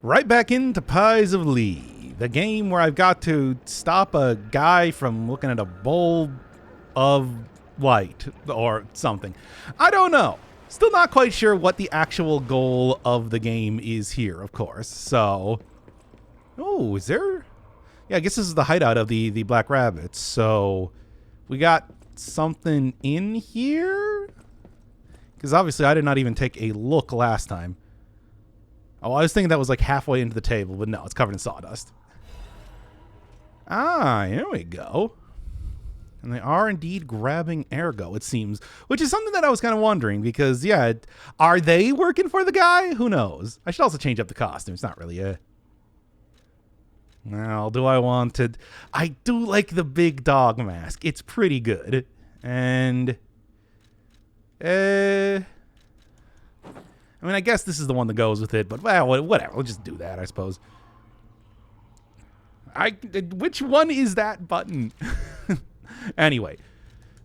Right back into Pies of Lee, the game where I've got to stop a guy from looking at a bowl of light or something. I don't know. Still not quite sure what the actual goal of the game is here, of course. So, oh, is there? Yeah, I guess this is the hideout of the Black Rabbits. So, we got something in here? Because obviously I did not even take a look last time. Oh, I was thinking that was like halfway into the table, but no, it's covered in sawdust. Ah, here we go. And they are indeed grabbing Ergo, it seems, which is something that I was kind of wondering because, yeah, are they working for the guy? Who knows? I should also change up the costume. It's not really a... Well, do I want to... I do like the big dog mask. It's pretty good. And... I mean, I guess this is the one that goes with it, but well, whatever. We'll just do that, I suppose. Which one is that button? Anyway,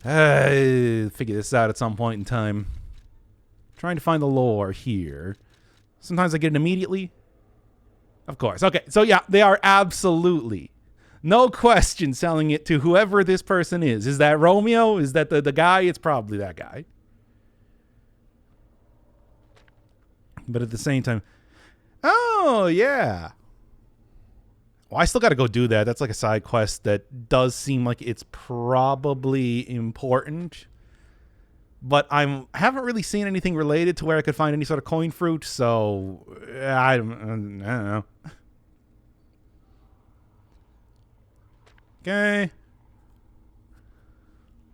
figure this out at some point in time. Trying to find the lore here. Sometimes I get it immediately. Of course. Okay, so yeah, they are absolutely, no question, selling it to whoever this person is. Is that Romeo? Is that the guy? It's probably that guy. But at the same time, oh, yeah. Well, I still got to go do that. That's like a side quest that does seem like it's probably important. But I haven't really seen anything related to where I could find any sort of coin fruit, so I don't know. Okay.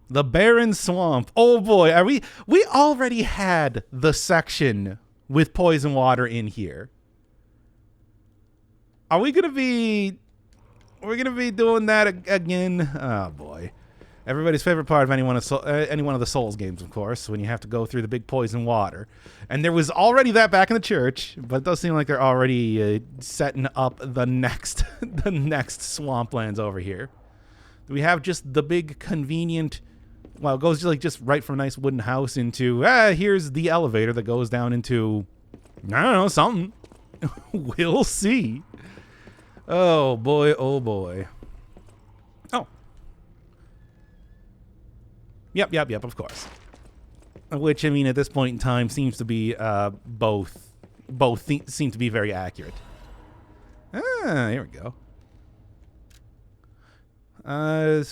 The Barren Swamp. Oh, boy. We already had the section with poison water in here. Are we gonna be doing that again? Oh boy, everybody's favorite part of any one of the Souls games, of course, when you have to go through the big poison water. And there was already that back in the church, but it does seem like they're already setting up the next swamplands over here. We have just the big convenient. Well, it goes just right from a nice wooden house into, here's the elevator that goes down into, I don't know, something. We'll see. Oh, boy, oh, boy. Oh. Yep, of course. Which, I mean, at this point in time seems to be both seem to be very accurate. Ah, here we go.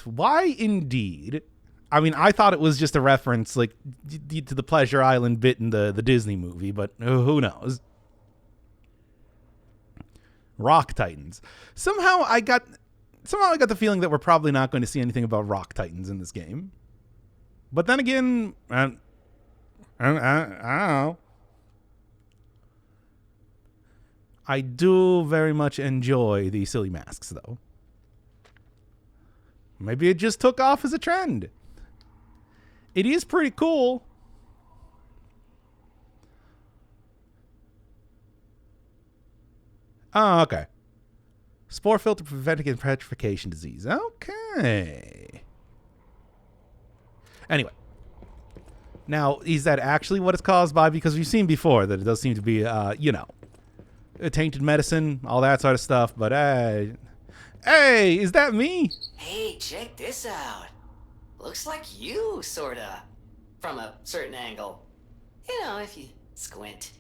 Why indeed? I mean, I thought it was just a reference, like, to the Pleasure Island bit in the Disney movie, but who knows? Rock Titans. Somehow I got the feeling that we're probably not going to see anything about Rock Titans in this game. But then again, I don't know. I do very much enjoy the silly masks, though. Maybe it just took off as a trend. It is pretty cool. Oh, okay. Spore filter preventing petrification disease. Okay. Anyway. Now, is that actually what it's caused by? Because we've seen before that it does seem to be, tainted medicine, all that sort of stuff. But, hey, is that me? Hey, check this out. Looks like you, sorta. From a certain angle. You know, if you squint.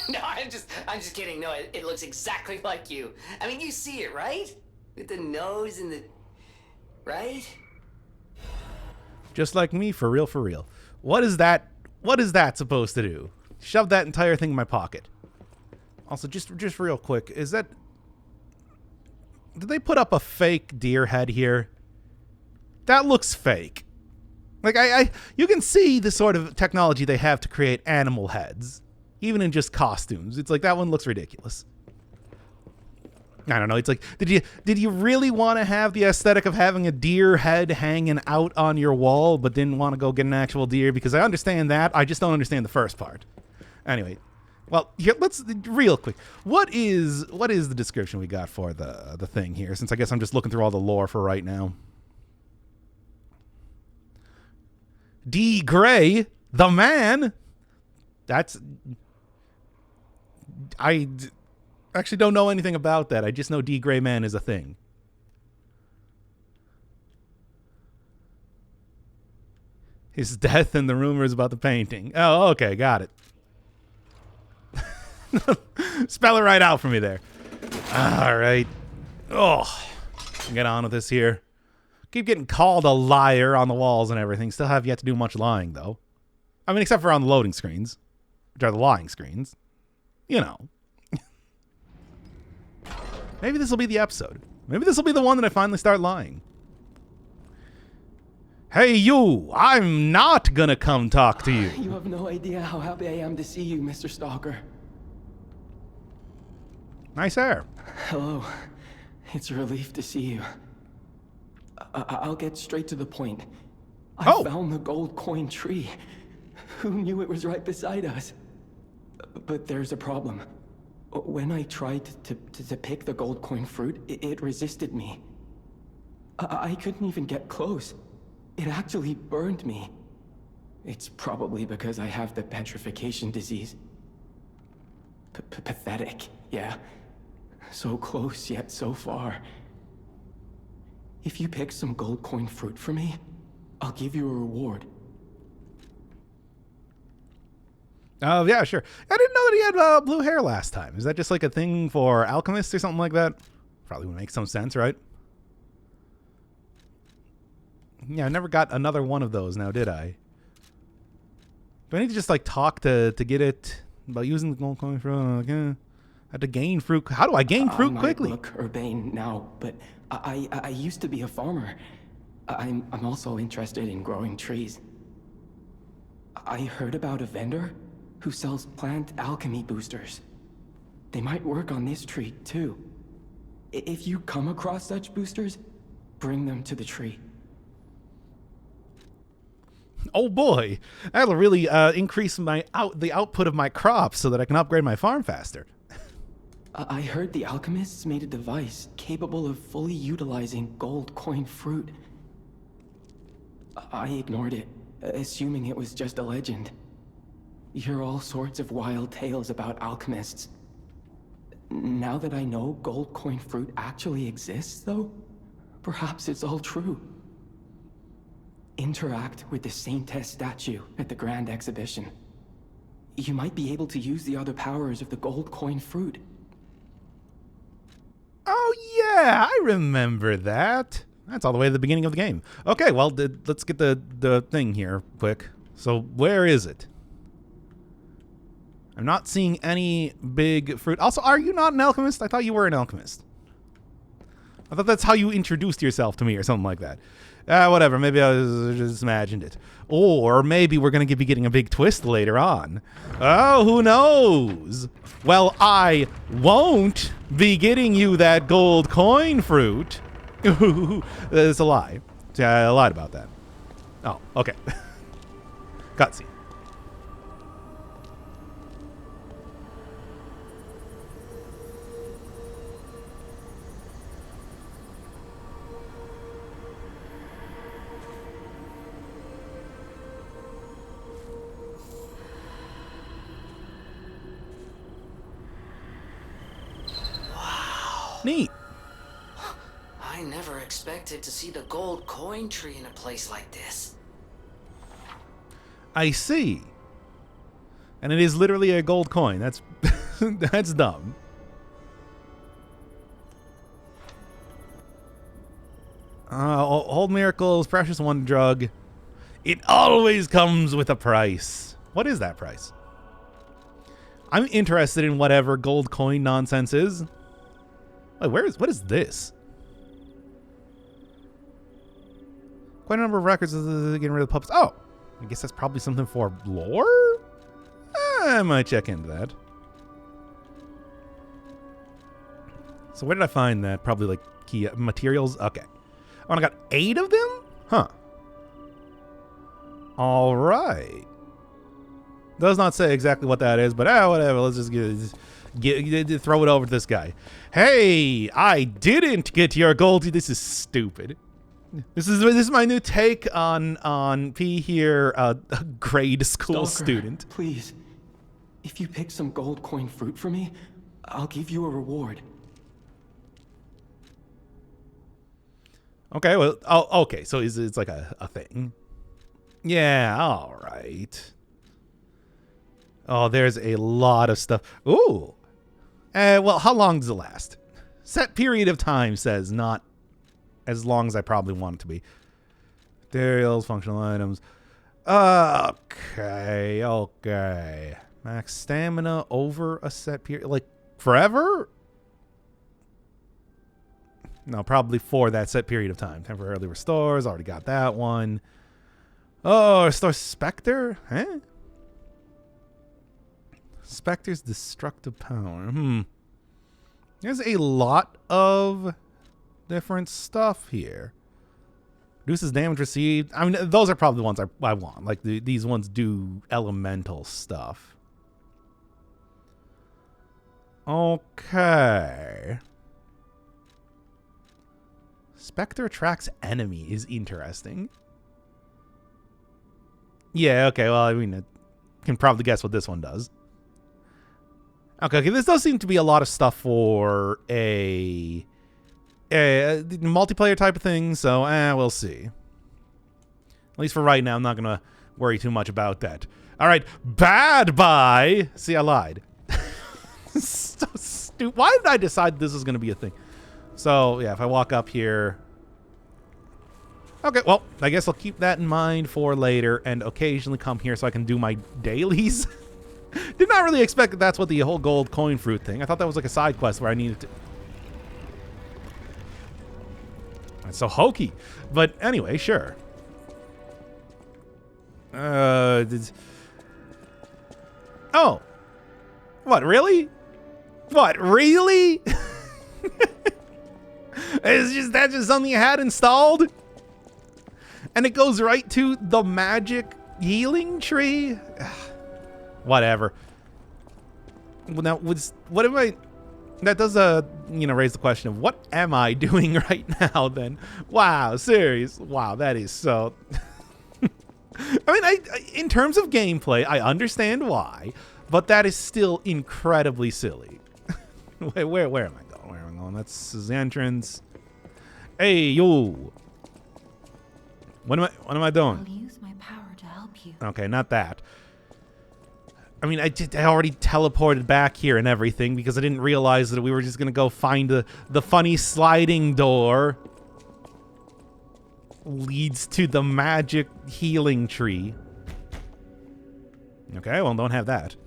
No, I'm just kidding. No, it looks exactly like you. I mean, you see it, right? With the nose and the... Right? Just like me, for real, for real. What is that supposed to do? Shove that entire thing in my pocket. Also, just real quick, is that... Did they put up a fake deer head here? That looks fake. Like, you can see the sort of technology they have to create animal heads. Even in just costumes. It's like, that one looks ridiculous. I don't know. It's like, did you really want to have the aesthetic of having a deer head hanging out on your wall, but didn't want to go get an actual deer? Because I understand that. I just don't understand the first part. Anyway. Well, here, let's real quick. What is the description we got for the thing here? Since I guess I'm just looking through all the lore for right now. D. Gray, the man. That's I actually don't know anything about that. I just know D. Gray Man is a thing. His death and the rumors about the painting. Oh, okay, got it. Spell it right out for me there. All right. Oh, get on with this here. Keep getting called a liar on the walls and everything. Still have yet to do much lying, though. I mean, except for on the loading screens, which are the lying screens. You know. Maybe this will be the episode. Maybe this will be the one that I finally start lying. Hey, you! I'm not gonna come talk to you. You have no idea how happy I am to see you, Mr. Stalker. Nice hair. Hello. It's a relief to see you. I'll get straight to the point. I found the gold coin tree. Who knew it was right beside us? But there's a problem. When I tried to pick the gold coin fruit, it resisted me. I couldn't even get close. It actually burned me. It's probably because I have the petrification disease. Pathetic, yeah. So close, yet so far. If you pick some gold coin fruit for me, I'll give you a reward. Oh, yeah, sure. I didn't know that he had blue hair last time. Is that just like a thing for alchemists or something like that? Probably would make some sense, right? Yeah, I never got another one of those now, did I? Do I need to just like talk to get it about using the gold coin fruit? I have to gain fruit. How do I gain fruit quickly? I look urbane now, but I used to be a farmer. I'm also interested in growing trees. I heard about a vendor who sells plant alchemy boosters. They might work on this tree too. If you come across such boosters, bring them to the tree. Oh boy, that'll really increase the output of my crops so that I can upgrade my farm faster. I heard the alchemists made a device capable of fully utilizing gold coin fruit. I ignored it, assuming it was just a legend. You hear all sorts of wild tales about alchemists. Now that I know gold coin fruit actually exists, though, perhaps it's all true. Interact with the Saintess statue at the Grand Exhibition. You might be able to use the other powers of the gold coin fruit. Oh yeah, I remember that. That's all the way to the beginning of the game. Okay, well, let's get the thing here quick. So where is it? I'm not seeing any big fruit. Also, are you not an alchemist? I thought you were an alchemist. I thought that's how you introduced yourself to me or something like that. Whatever, maybe I just imagined it. Or maybe we're going to be getting a big twist later on. Oh, who knows? Well, I won't be getting you that gold coin fruit. It's a lie. See, I lied about that. Oh, okay. Cutscene. Neat. I never expected to see the gold coin tree in a place like this. I see. And it is literally a gold coin. That's that's dumb. Old miracles, precious one drug. It always comes with a price. What is that price? I'm interested in whatever gold coin nonsense is. Wait, what is this? Quite a number of records getting rid of pups. Oh, I guess that's probably something for lore? I might check into that. So where did I find that? Probably like key materials. Okay. Oh, and I got 8 of them? Huh. All right. Does not say exactly what that is, but whatever. Let's just throw it over to this guy. Hey, I didn't get your gold. This is stupid. This is my new take on P here, a grade school Stalker, student. Please, if you pick some gold coin fruit for me, I'll give you a reward. Okay, well, oh, okay, so it's like a thing. Yeah, all right. Oh, there's a lot of stuff. Ooh. Well, how long does it last? Set period of time says not as long as I probably want it to be. Materials, functional items. Okay. Max stamina over a set period. Like, forever? No, probably for that set period of time. Temporarily restores. Already got that one. Oh, restore Spectre? Huh? Spectre's destructive power. There's a lot of different stuff here. Reduces damage received. I mean, those are probably the ones I want. Like, these ones do elemental stuff. Okay. Spectre attracts enemy is interesting. Yeah, okay, well, I mean, I can probably guess what this one does. Okay, this does seem to be a lot of stuff for a multiplayer type of thing, so we'll see. At least for right now, I'm not going to worry too much about that. All right, bad bye. See, I lied. So stupid. Why did I decide this is going to be a thing? So, yeah, if I walk up here... Okay, well, I guess I'll keep that in mind for later and occasionally come here so I can do my dailies. Did not really expect that that's what the whole gold coin fruit thing. I thought that was like a side quest where I needed to... That's so hokey. But anyway, sure. Oh. What, really? What, really? That's just something you had installed? And it goes right to the magic healing tree? Whatever. Now, what am I... That does, raise the question of what am I doing right now then? Wow, serious. Wow, that is so... I mean, in terms of gameplay, I understand why, but that is still incredibly silly. Wait, where am I going? Where am I going? That's his entrance. Hey, yo. What am I doing? I'll use my power to help you. Okay, not that. I mean, I already teleported back here and everything because I didn't realize that we were just going to go find the funny sliding door. Leads to the magic healing tree. Okay, well, don't have that.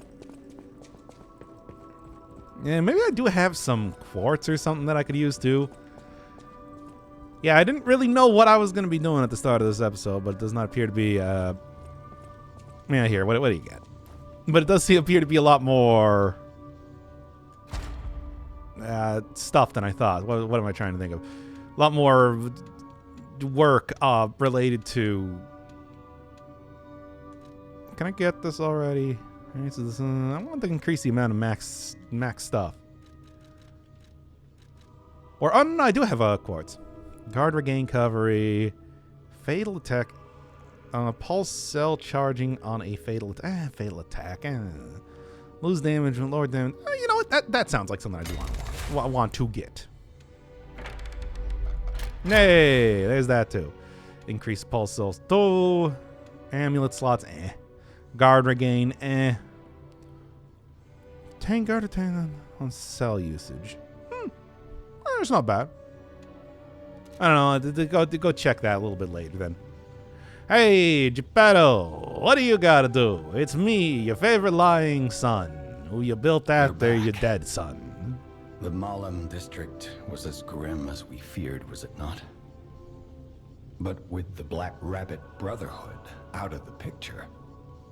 Yeah, maybe I do have some quartz or something that I could use too. Yeah, I didn't really know what I was going to be doing at the start of this episode, but it does not appear to be... Yeah, here, what do you get? But it does appear to be a lot more... stuff than I thought. What am I trying to think of? A lot more... work related to... Can I get this already? Alright, so this, I want to increase the amount of max stuff. Or, oh no, I do have a quartz. Guard regain covery. Fatal attack. Pulse cell charging on a fatal attack. Lose damage and lower damage. You know what? That sounds like something I do want to get. Hey, there's that too. Increase pulse cells. Amulet slots. Guard regain. Tank guard attack on cell usage. That's not bad. I don't know. Go check that a little bit later then. Hey, Geppetto, what do you gotta do? It's me, your favorite lying son, who you built after your dead son. The Malum district was as grim as we feared, was it not? But with the Black Rabbit Brotherhood out of the picture,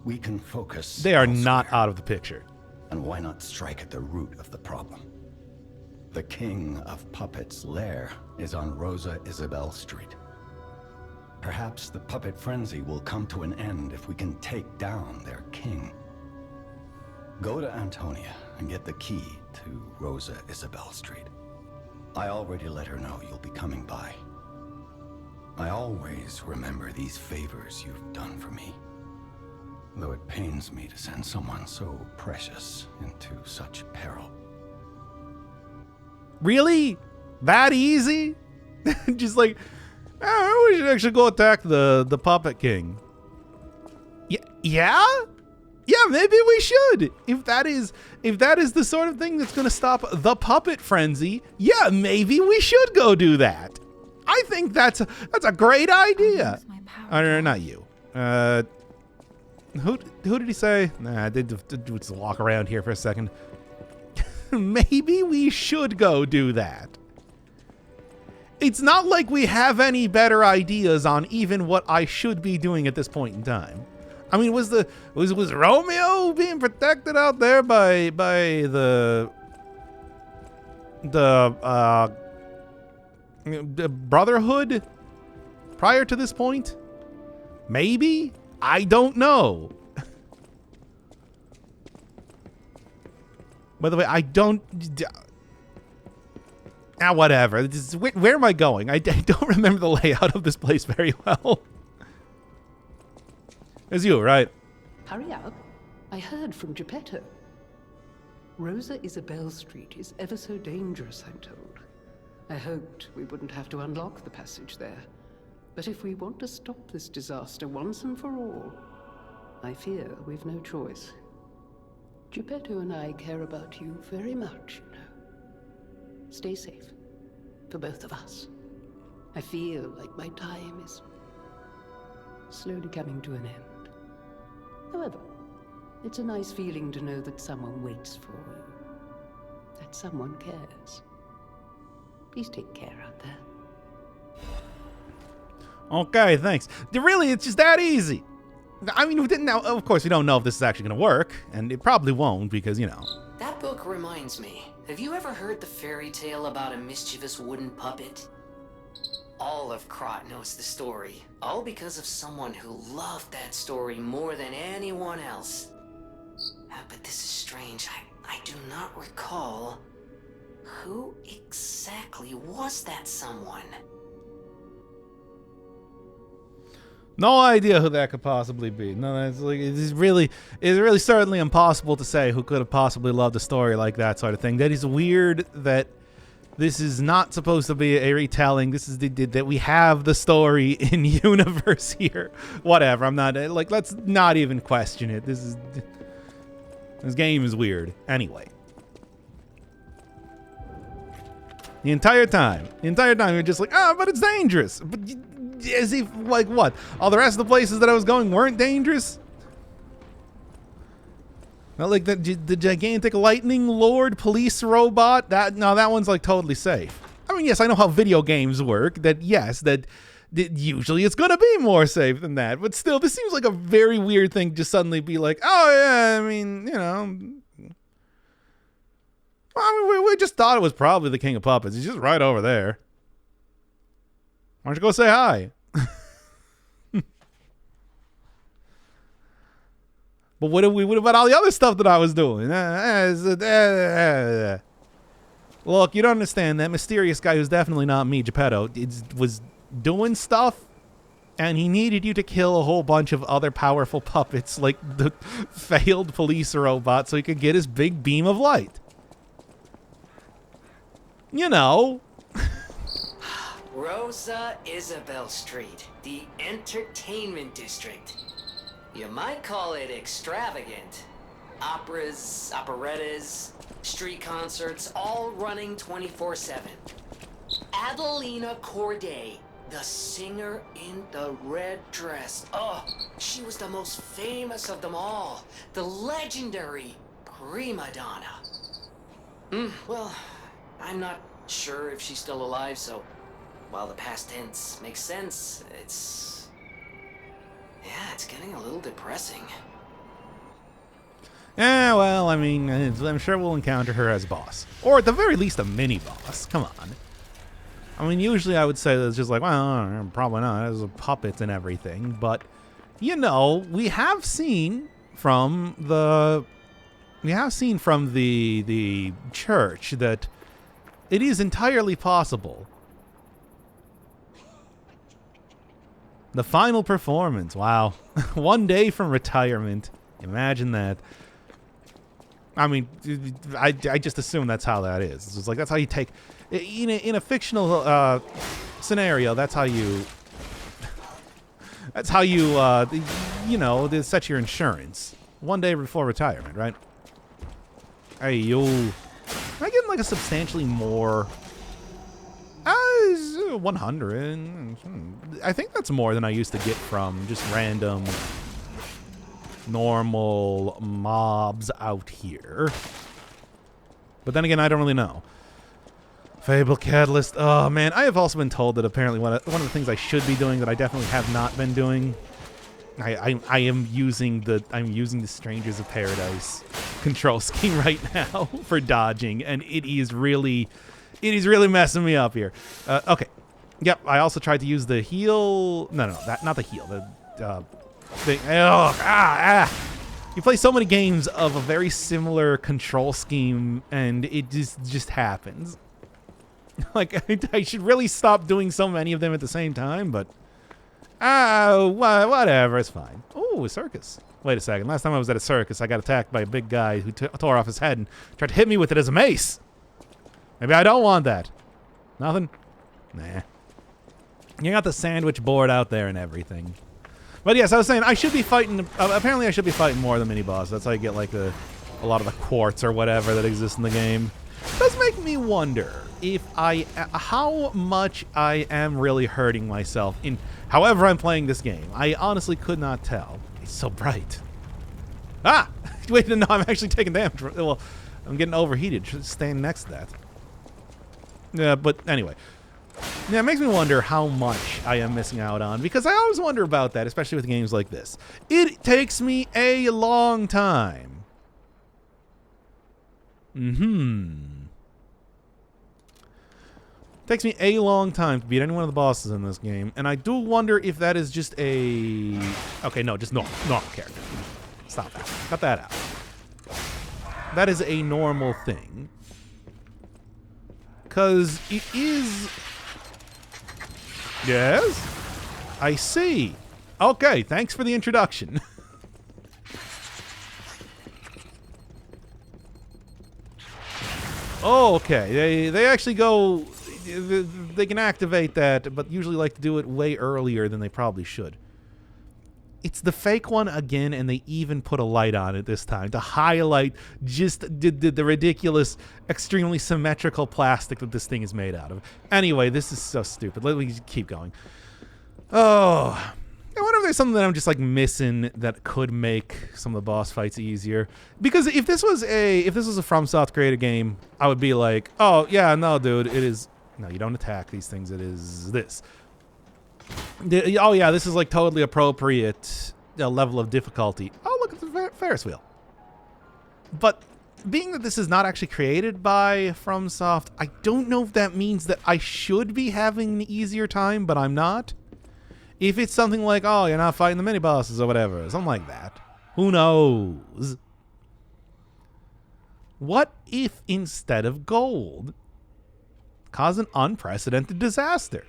we can focus. They are not out of the picture. And why not strike at the root of the problem? The King of Puppets' lair is on Rosa Isabel Street. Perhaps the puppet frenzy will come to an end if we can take down their king. Go to Antonia and get the key to Rosa Isabel Street. I already let her know you'll be coming by. I always remember these favors you've done for me, though it pains me to send someone so precious into such peril. Really? That easy? Just like, oh, we should actually go attack the Puppet King. Yeah? Yeah, maybe we should. If that is the sort of thing that's going to stop the puppet frenzy, yeah, maybe we should go do that. I think that's a great idea. Not you. Who did he say? Nah, I did just walk around here for a second. Maybe we should go do that. It's not like we have any better ideas on even what I should be doing at this point in time. I mean, was Romeo being protected out there by the Brotherhood prior to this point? Maybe? I don't know. By the way, I don't... whatever. Where am I going? I don't remember the layout of this place very well. It's you, right? Hurry up. I heard from Geppetto. Rosa Isabel Street is ever so dangerous, I'm told. I hoped we wouldn't have to unlock the passage there. But if we want to stop this disaster once and for all, I fear we've no choice. Geppetto and I care about you very much, you know. Stay safe. For both of us. I feel like my time is slowly coming to an end. However, it's a nice feeling to know that someone waits for you. That someone cares. Please take care out there. Okay, thanks. Really, it's just that easy. I mean, of course, we don't know if this is actually going to work, and it probably won't because, you know. That book reminds me. Have you ever heard the fairy tale about a mischievous wooden puppet? All of Krot knows the story, all because of someone who loved that story more than anyone else. But this is strange. I do not recall who exactly was that someone. No idea who that could possibly be. No, that's like it's really certainly impossible to say who could have possibly loved a story like that sort of thing. That is weird that this is not supposed to be a retelling. This is that we have the story in universe here. Whatever. I'm not like, let's not even question it. This game is weird. Anyway. The entire time you're just like, but it's dangerous. But as if, like, what? All the rest of the places that I was going weren't dangerous? Not like the gigantic lightning lord police robot. That one's like totally safe. I mean, yes, I know how video games work. That usually it's gonna be more safe than that. But still, this seems like a very weird thing to just suddenly be like, oh yeah, I mean, you know. I mean, we just thought it was probably the King of Puppets. He's just right over there. Why don't you go say hi? But what about all the other stuff that I was doing? Look, you don't understand. That mysterious guy who's definitely not me, Geppetto, was doing stuff, and he needed you to kill a whole bunch of other powerful puppets, like the failed police robot, so he could get his big beam of light. You know. Rosa Isabel Street, the entertainment district. You might call it extravagant. Operas, operettas, street concerts, all running 24/7. Adelina Corday, the singer in the red dress. Oh, she was the most famous of them all. The legendary prima donna. Well, I'm not sure if she's still alive, so while the past tense makes sense, it's getting a little depressing. Yeah, well, I mean, I'm sure we'll encounter her as boss. Or at the very least, a mini-boss. Come on. I mean, usually I would say that it's just like, well, probably not. There's puppets and everything. But, you know, we have seen from the church that it is entirely possible. The final performance. Wow. 1 day from retirement. Imagine that. I mean, I just assume that's how that is. It's like that's how you take in a fictional scenario. That's how you. That's how you you know, set your insurance one day before retirement, right? Hey, yo, am I getting like a substantially more? 100. I think that's more than I used to get from just random normal mobs out here. But then again, I don't really know. Fable Catalyst. Oh man, I have also been told that apparently one of the things I should be doing that I definitely have not been doing. I am using the Strangers of Paradise control scheme right now for dodging, and it is really messing me up here. Okay. Yep, I also tried to use the heal. No, not the heal. The thing. You play so many games of a very similar control scheme, and it just happens. Like, I should really stop doing so many of them at the same time, but whatever, it's fine. Oh, a circus. Wait a second. Last time I was at a circus, I got attacked by a big guy who tore off his head and tried to hit me with it as a mace. Maybe I don't want that. Nothing? Nah. You got the sandwich board out there and everything. But yes, I was saying I should be fighting. Apparently, I should be fighting more of the mini boss. That's how you get like a lot of the quartz or whatever that exists in the game. It does make me wonder if how much I am really hurting myself in however I'm playing this game. I honestly could not tell. It's so bright. Ah! Wait, no, I'm actually taking damage. Well, I'm getting overheated. Just staying next to that. Yeah, but anyway. Yeah, it makes me wonder how much I am missing out on, because I always wonder about that, especially with games like this. It takes me a long time. Takes me a long time to beat any one of the bosses in this game, and I do wonder if that is just a... Okay, no, just normal character. Stop that. Cut that out. That is a normal thing. Because it is... Yes? I see. Okay, thanks for the introduction. Oh, okay. They actually go... They can activate that, but usually like to do it way earlier than they probably should. It's the fake one again, and they even put a light on it this time to highlight just the ridiculous, extremely symmetrical plastic that this thing is made out of. Anyway, this is so stupid. Let me keep going. Oh, I wonder if there's something that I'm just like missing that could make some of the boss fights easier. Because if this was a FromSoft created game, I would be like, oh yeah, no, dude, it is. No, you don't attack these things. It is this. Oh yeah, this is like totally appropriate level of difficulty. Oh, look at the Ferris wheel. But being that this is not actually created by FromSoft, I don't know if that means that I should be having an easier time, but I'm not. If it's something like, oh, you're not fighting the mini bosses or whatever, something like that. Who knows? What if instead of gold, cause an unprecedented disaster?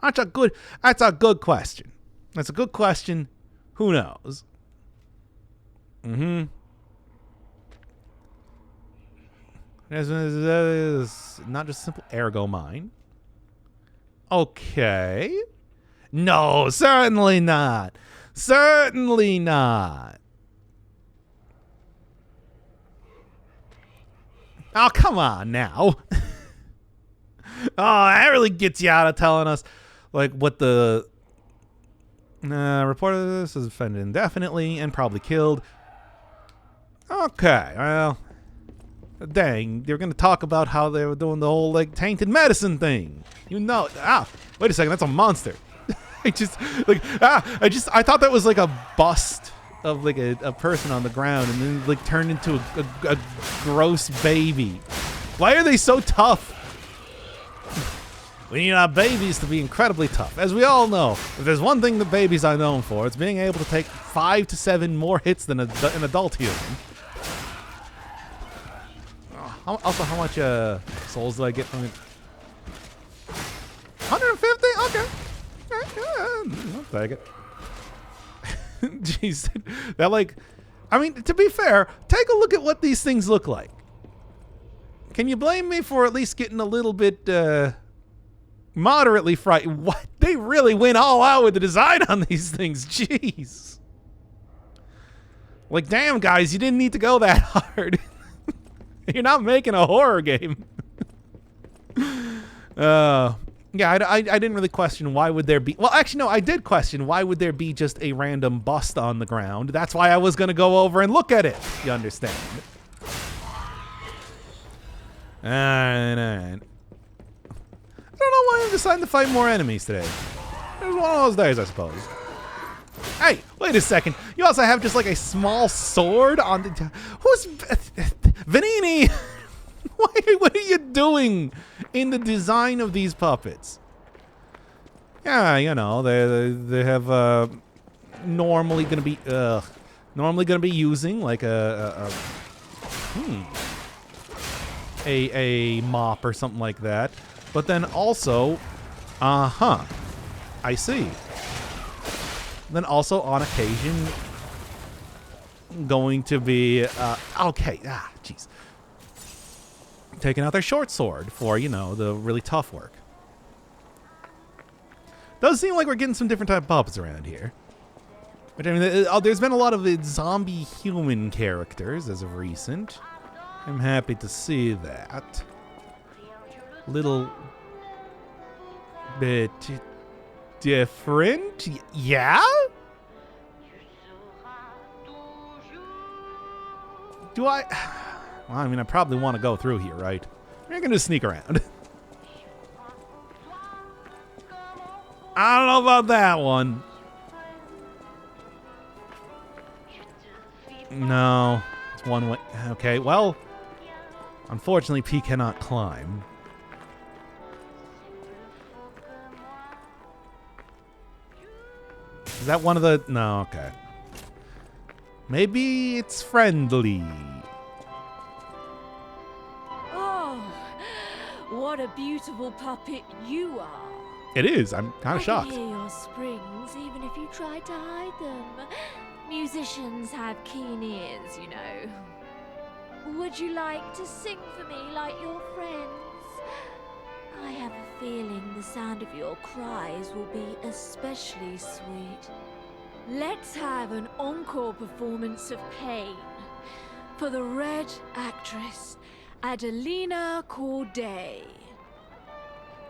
That's a good question. That's a good question. Who knows? It's not just simple ergo mine. Okay. No, certainly not. Certainly not. Oh, come on now. Oh, that really gets you out of telling us like what the reporter of this is offended indefinitely and probably killed. Okay, well, dang, they're gonna talk about how they were doing the whole like tainted medicine thing. You know, wait a second, that's a monster. I thought that was like a bust of like a person on the ground and then like turned into a gross baby. Why are they so tough? We need our babies to be incredibly tough. As we all know, if there's one thing that babies are known for, it's being able to take 5 to 7 more hits than an adult human. Also, how much souls do I get from it? 150? Okay. I'll take it. Jeez. I mean, to be fair, take a look at what these things look like. Can you blame me for at least getting a little bit moderately frightened? What? They really went all out with the design on these things. Jeez. Like, damn, guys, you didn't need to go that hard. You're not making a horror game. Yeah, I didn't really question why would there be... Well, actually, no, I did question why would there be just a random bust on the ground. That's why I was going to go over and look at it. You understand? All right. I don't know why I'm deciding to fight more enemies today. It was one of those days, I suppose. Hey, wait a second. You also have just like a small sword on the... Who's... Vanini! What are you doing in the design of these puppets? Yeah, you know, they have normally gonna be using like a mop or something like that, but then also, I see. Then also on occasion going to be okay. Jeez. Taking out their short sword for, you know, the really tough work. Does seem like we're getting some different type of puppets around here. But I mean, there's been a lot of zombie human characters as of recent. I'm happy to see that. Little bit different, yeah? Do I... Well, I mean, I probably want to go through here, right? We're going to sneak around. I don't know about that one. No. It's one way. Okay, well, unfortunately, P cannot climb. Is that one of the... No, okay. Maybe it's friendly. What a beautiful puppet you are. It is. I'm kind of shocked. I can hear your springs even if you try to hide them. Musicians have keen ears, you know. Would you like to sing for me like your friends? I have a feeling the sound of your cries will be especially sweet. Let's have an encore performance of Pain for the Red Actress, Adelina Corday.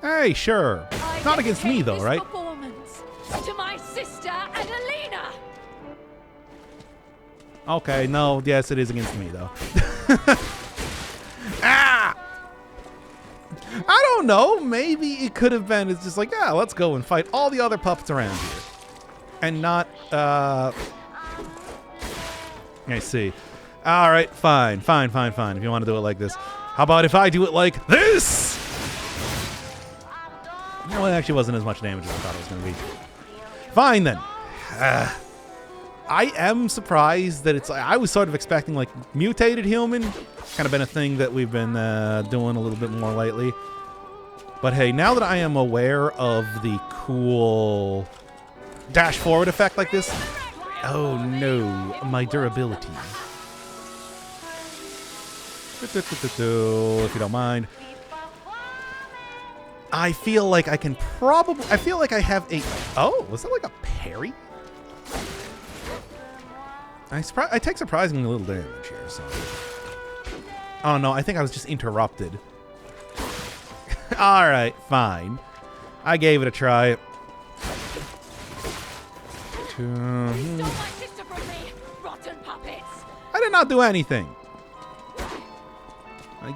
Hey, sure. Not against me, though, right? Performance to my sister, Adelina. Okay, no, yes, it is against me, though. Ah! I don't know. Maybe it could have been. It's just like, yeah, let's go and fight all the other puppets around here, and not. I see. All right, fine. If you want to do it like this, how about if I do it like this? No, it actually wasn't as much damage as I thought it was going to be. Fine then. I am surprised that it's. I was sort of expecting like mutated human, kind of been a thing that we've been doing a little bit more lately. But hey, now that I am aware of the cool dash forward effect like this, oh no, my durability. If you don't mind. I feel like I can probably... I feel like I have a... Oh, was that like a parry? I take surprisingly little damage here, so... Oh, no, I think I was just interrupted. Alright, fine. I gave it a try. I did not do anything.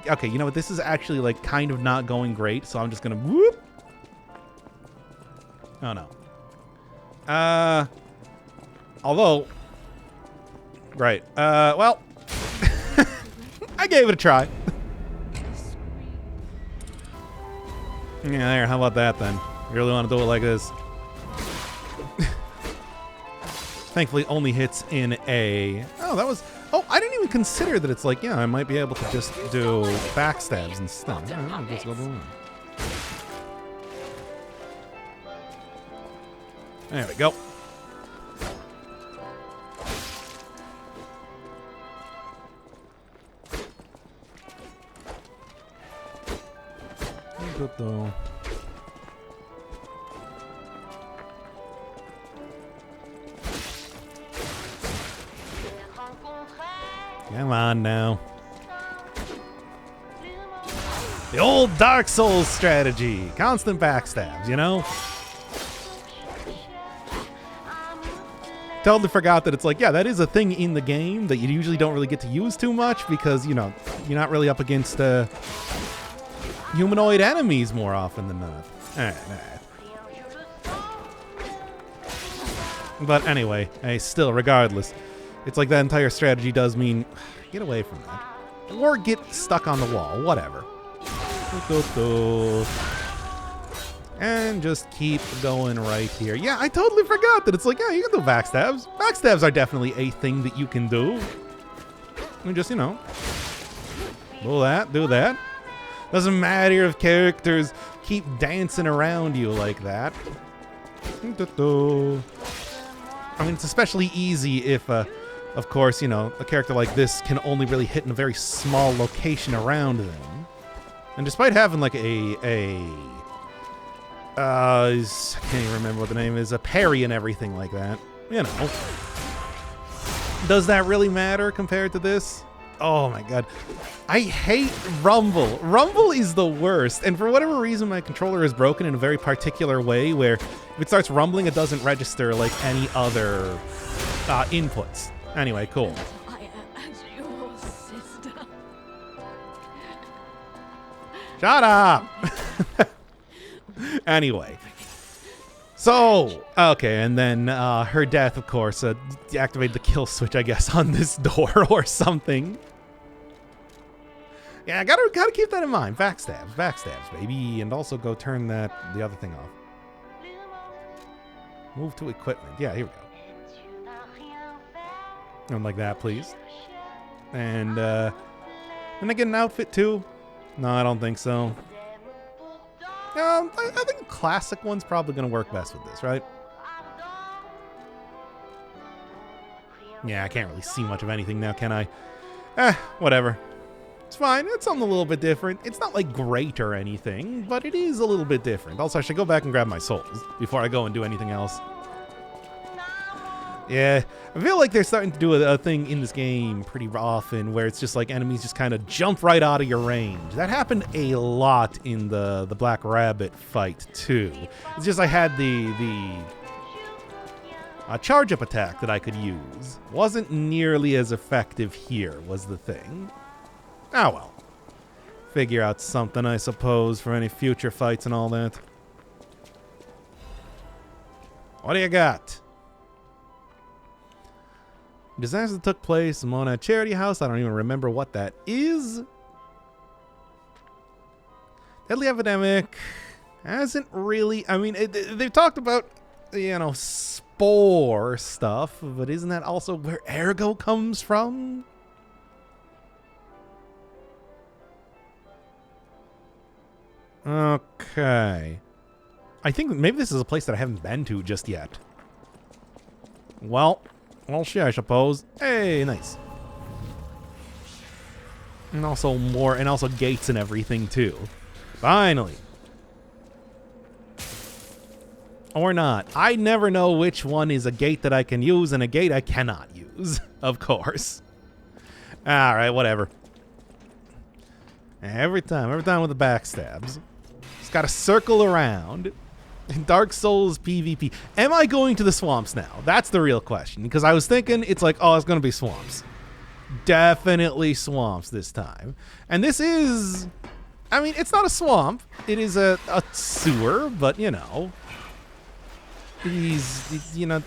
Okay, you know what? This is actually, like, kind of not going great, so I'm just gonna whoop. Oh, no. Although... Right. Well... I gave it a try. Yeah, there. How about that, then? You really want to do it like this? Thankfully, only hits in A. Oh, that was... Oh, I didn't even consider that it's like, yeah, I might be able to just do backstabs instead. All right, let's go on. There we go. Come on now. The old Dark Souls strategy. Constant backstabs, you know? Totally forgot that it's like, yeah, that is a thing in the game that you usually don't really get to use too much because, you know, you're not really up against humanoid enemies more often than not. Alright. But anyway, still, regardless, it's like that entire strategy does mean get away from that. Or get stuck on the wall, whatever. And just keep going right here. Yeah, I totally forgot that it's like, yeah, you can do backstabs. Backstabs are definitely a thing that you can do. And just, you know, do that. Doesn't matter if characters keep dancing around you like that. I mean, it's especially easy if, of course, you know, a character like this can only really hit in a very small location around them. And despite having like I can't even remember what the name is, a parry and everything like that, you know. Does that really matter compared to this? Oh my god. I hate Rumble. Rumble is the worst. And for whatever reason, my controller is broken in a very particular way where if it starts rumbling, it doesn't register like any other inputs. Anyway, cool. I am your sister. Shut up! Anyway. So, okay, and then her death, of course, activated the kill switch, I guess, on this door or something. Yeah, gotta keep that in mind. Backstabs, baby, and also go turn the other thing off. Move to equipment. Yeah, here we go. And like that, please. And can I get an outfit too? No, I don't think so. I think the classic one's probably going to work best with this, right? Yeah, I can't really see much of anything now, can I? Whatever. It's fine. It's something a little bit different. It's not, like, great or anything, but it is a little bit different. Also, I should go back and grab my souls before I go and do anything else. Yeah, I feel like they're starting to do a thing in this game pretty often where it's just like enemies just kind of jump right out of your range. That happened a lot in the Black Rabbit fight too. It's just I had the charge up attack that I could use. Wasn't nearly as effective here was the thing. Oh well. Figure out something, I suppose, for any future fights and all that. What do you got? Disaster took place in Mona Charity House. I don't even remember what that is. Deadly epidemic hasn't really... I mean, they've talked about, you know, spore stuff, but isn't that also where Ergo comes from? Okay. I think maybe this is a place that I haven't been to just yet. Well, shit, I suppose. Hey, nice. And also gates and everything too. Finally. Or not. I never know which one is a gate that I can use and a gate I cannot use. Of course. Alright, whatever. Every time with the backstabs. Just gotta circle around. Dark Souls PvP. Am I going to the swamps now? That's the real question. Because I was thinking, it's like, oh, it's going to be swamps. Definitely swamps this time. And this is... I mean, it's not a swamp. It is a sewer, but, you know... These, you know...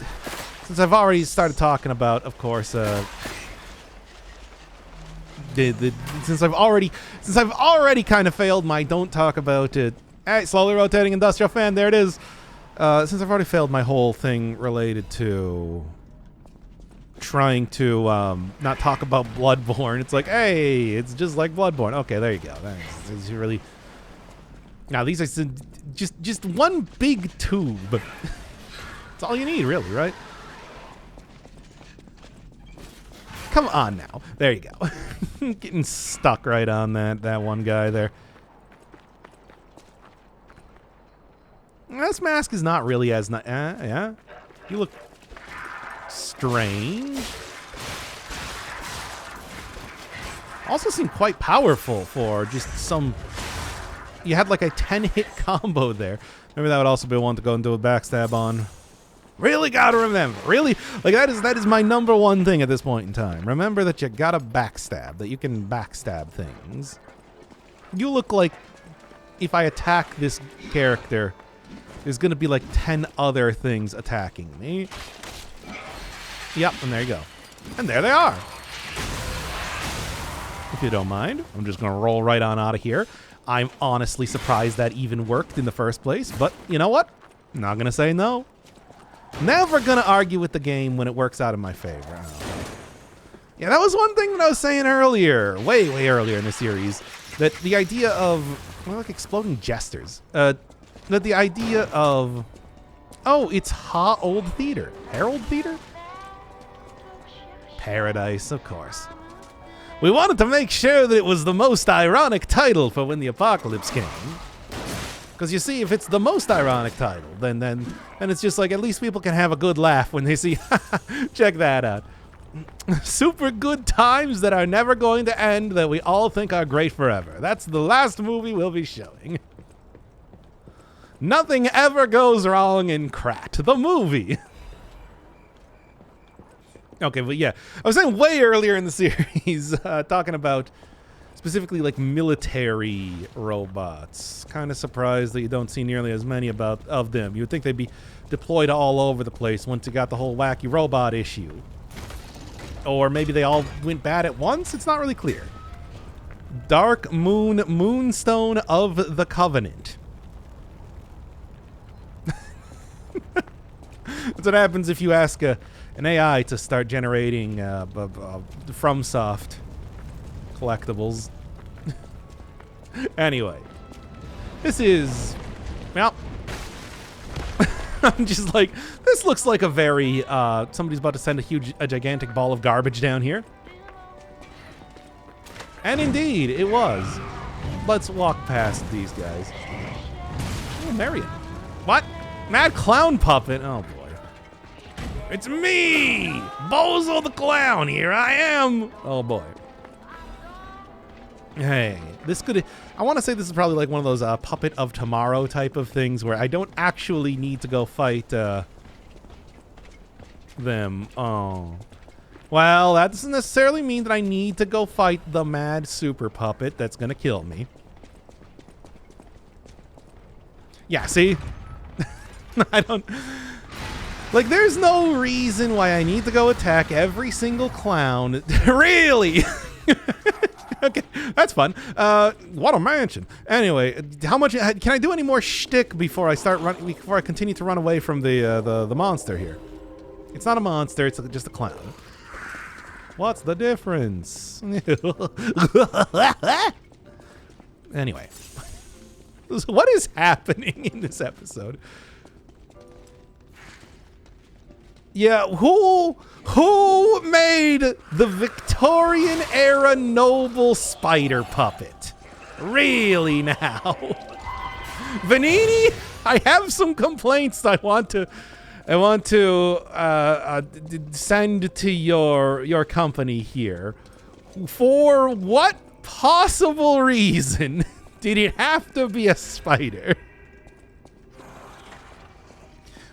Since I've already started talking about, of course, since I've already kind of failed my don't talk about it. Hey, slowly rotating industrial fan, there it is. Since I've already failed my whole thing related to trying to not talk about Bloodborne, it's like, hey, it's just like Bloodborne. Okay, there you go. That's really... Now, these are just one big tube. That's all you need, really, right? Come on now. There you go. Getting stuck right on that one guy there. This mask is not really as yeah. You look strange. Also seem quite powerful for just some... You had like a 10-hit combo there. Maybe that would also be one to go and do a backstab on. Really gotta remember. Really, like that is my number one thing at this point in time. Remember that you gotta backstab, that you can backstab things. You look like if I attack this character, there's gonna be like 10 other things attacking me. Yep, and there you go. And there they are. If you don't mind, I'm just gonna roll right on out of here. I'm honestly surprised that even worked in the first place, but you know what? I'm not gonna say no. Never gonna argue with the game when it works out in my favor. Yeah, that was one thing that I was saying earlier, way earlier in the series, that the idea of, well, like exploding jesters, that the idea of, oh, it's old theater, Herald Theater? Paradise, of course. We wanted to make sure that it was the most ironic title for when the apocalypse came. Because you see, if it's the most ironic title, then it's just like at least people can have a good laugh when they see, check that out. Super good times that are never going to end that we all think are great forever. That's the last movie we'll be showing. Nothing ever goes wrong in Krat, the movie. Okay, but yeah, I was saying way earlier in the series, talking about specifically like military robots. Kind of surprised that you don't see nearly as many of them. You would think they'd be deployed all over the place once you got the whole wacky robot issue. Or maybe they all went bad at once? It's not really clear. Dark Moon Moonstone of the Covenant. That's what happens if you ask an AI to start generating FromSoft collectibles. Anyway, this is, well, I'm just like, this looks like a very, somebody's about to send a gigantic ball of garbage down here. And indeed, it was. Let's walk past these guys. Oh, Marion. What? Mad Clown Puppet? Oh, boy. It's me! Bozo the Clown, here I am! Oh, boy. Hey, this could... I want to say this is probably like one of those Puppet of Tomorrow type of things where I don't actually need to go fight them. Oh. Well, that doesn't necessarily mean that I need to go fight the mad super puppet that's going to kill me. Yeah, see? I don't... Like, there's no reason why I need to go attack every single clown. Really? Okay, that's fun. What a mansion. Anyway, how much can I do any more shtick before I start running? Before I continue to run away from the monster here? It's not a monster. It's just a clown. What's the difference? Anyway, what is happening in this episode? Yeah, who made the Victorian era noble spider puppet? Really now? Vanini, I have some complaints I want to send to your company here. For what possible reason did it have to be a spider?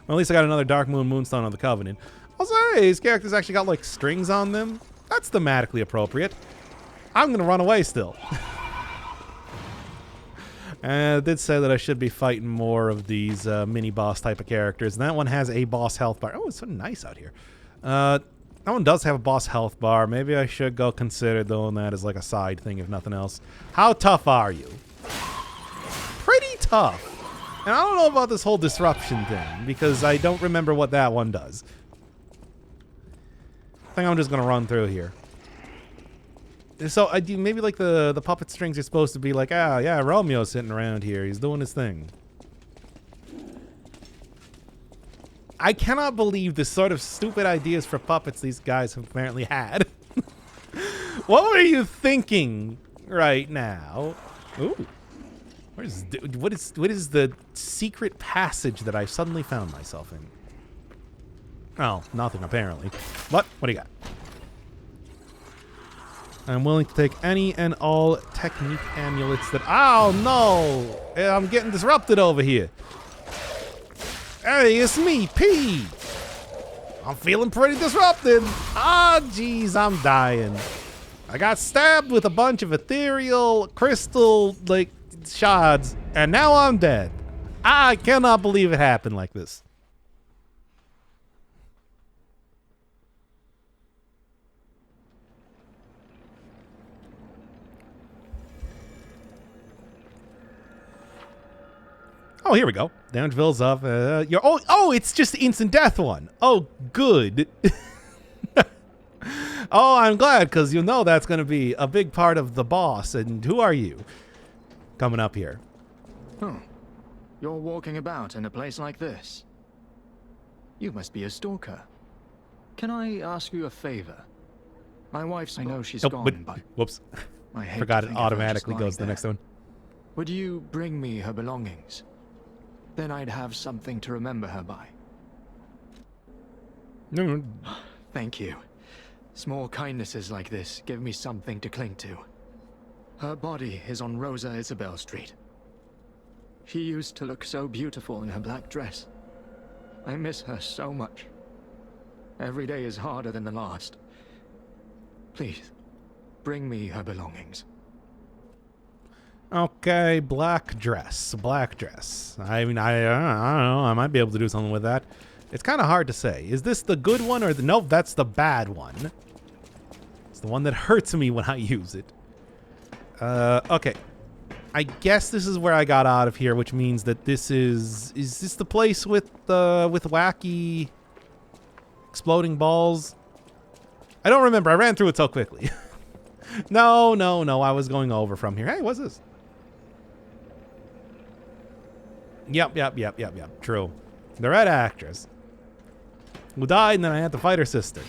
Well, at least I got another Dark Moon Moonstone on the Covenant. Also, hey, these characters actually got like strings on them. That's thematically appropriate. I'm gonna run away still. And it did say that I should be fighting more of these mini boss type of characters. And that one has a boss health bar. Oh, it's so nice out here. That one does have a boss health bar. Maybe I should go consider doing that as like a side thing, if nothing else. How tough are you? Pretty tough. And I don't know about this whole disruption thing, because I don't remember what that one does. I think I'm just going to run through here. So I do maybe like the puppet strings are supposed to be like, ah, yeah, Romeo's sitting around here. He's doing his thing. I cannot believe the sort of stupid ideas for puppets these guys have apparently had. What were you thinking right now? Ooh. What is the secret passage that I've suddenly found myself in? Oh, nothing apparently. What do you got? I'm willing to take any and all technique amulets that... Oh, no! I'm getting disrupted over here. Hey, it's me, P! I'm feeling pretty disrupted. Ah, jeez, I'm dying. I got stabbed with a bunch of ethereal crystal, like, shards, and now I'm dead. I cannot believe it happened like this. Oh, here we go. Damage builds up. Oh, it's just the instant death one. Oh, good. Oh, I'm glad, because you know that's going to be a big part of the boss. And who are you? Coming up here. Oh, you're walking about in a place like this. You must be a stalker. Can I ask you a favor? My wife's... I know she's gone, but... Whoops. I hate Forgot to it think of her automatically just goes to the lying next one. Would you bring me her belongings? Then I'd have something to remember her by. No. Thank you. Small kindnesses like this give me something to cling to. Her body is on Rosa Isabel Street. She used to look so beautiful in her black dress. I miss her so much. Every day is harder than the last. Please, bring me her belongings. Okay, black dress. I mean, I don't know. I might be able to do something with that. It's kind of hard to say. Is this the good one or the... Nope, that's the bad one. It's the one that hurts me when I use it. Okay. I guess this is where I got out of here, which means that this is... Is this the place with wacky exploding balls? I don't remember. I ran through it so quickly. No. I was going over from here. Hey, what's this? Yep. True. The red actress who died, and then I had to fight her sister.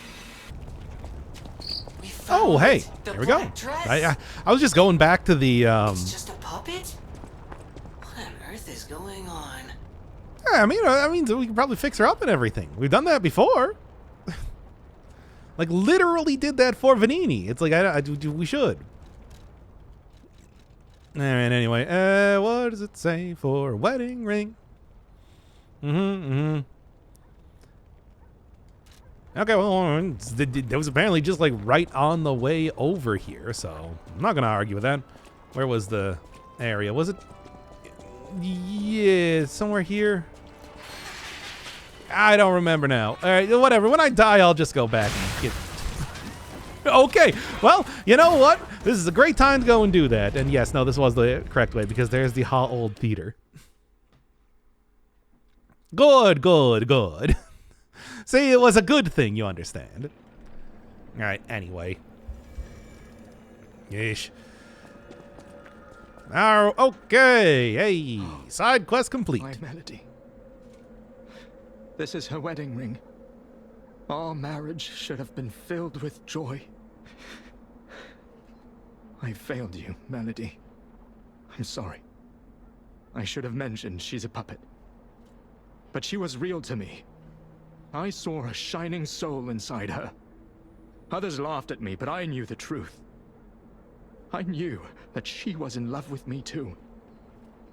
Oh, hey. There we go. I was just going back to the... It's just a puppet? What on earth is going on? Yeah, I mean, we can probably fix her up and everything. We've done that before. Like, literally did that for Vanini. It's like, we should. Alright, anyway. What does it say for a wedding ring? Okay, well, that was apparently just, like, right on the way over here, so I'm not going to argue with that. Where was the area? Was it? Yeah, somewhere here? I don't remember now. All right, whatever. When I die, I'll just go back and get... Okay, well, you know what? This is a great time to go and do that. And yes, no, this was the correct way, because there's the Hall Old Theater. Good. See, it was a good thing, you understand. All right, anyway. Yeesh. Okay, hey, side quest complete. My Melody. This is her wedding ring. Our marriage should have been filled with joy. I failed you, Melody. I'm sorry. I should have mentioned she's a puppet. But she was real to me. I saw a shining soul inside her. Others laughed at me, but I knew the truth. I knew that she was in love with me too.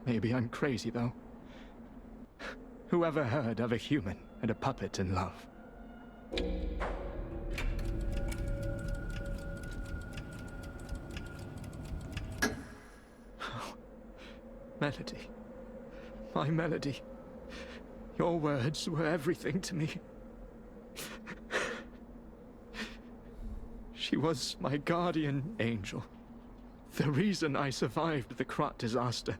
Maybe I'm crazy, though. Whoever heard of a human and a puppet in love? Oh, Melody. My Melody. Your words were everything to me. She was my guardian angel. The reason I survived the Krat disaster.